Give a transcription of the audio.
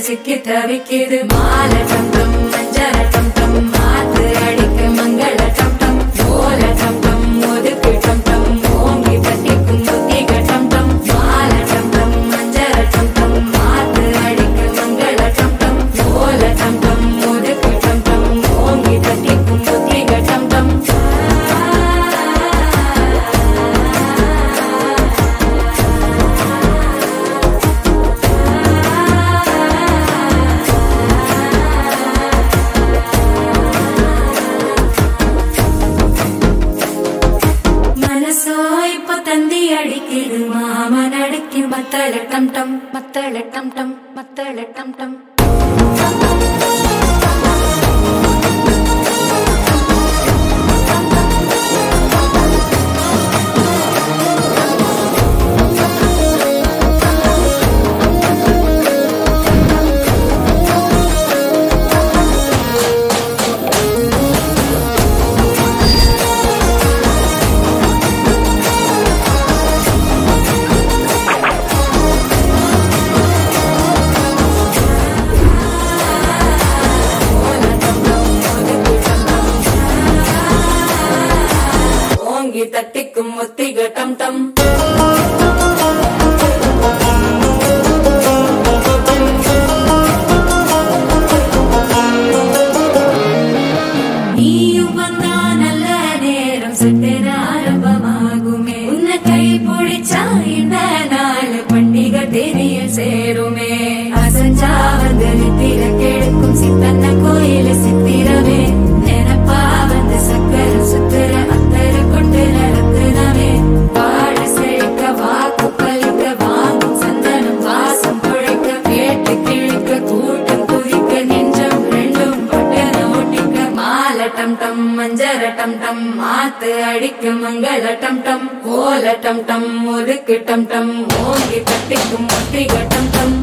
சிக்கி தவிக்குது மால டம் டம் மஞ்சள டம் டம் மாத்து அடிக்க மங்கள டம் டம் ஓல டம் டம் ஒதுக்கு டம் டம் ஓங்கி தட்டிக்கும் புத்திக டம் டம் மால டம் டம் மஞ்சள டம் டம் மாத்து அடிக்க மங்கள டம் டம் ஓல டம் டம் ஒதுக்கு டம் டம் ஓங்கி தட்டிக்கும் புத்திக டம் டம் தந்தி அடிக்குது மாமன் அடிக்கு மத்தள டம் டம் மத்தள டம் டம் மத்தள டம் டம் தட்டிக்கும் முத்திக டம் டம் நீயும் வந்தா நல்ல நேரம் சட்டென ஆரம்பமாகுமே உன்னை கை பிடிச்சா இந்த நாள் பண்டிகை தெரிய சேருமே அசஞ்சா வந்து நித்திர கெடுக்கும் சித்தன்ன கோயில சித்திரமே நினைப்பா வந்து சக்கர சுத்துற டம் டம் மஞ்சர டம் டம் மாத்து அடிக்கும் மங்கள டம் டம் ஓல டம் டம் ஒதுக்கு டம் டம் ஓங்கி தட்டிக்கும் முத்திக டம் டம்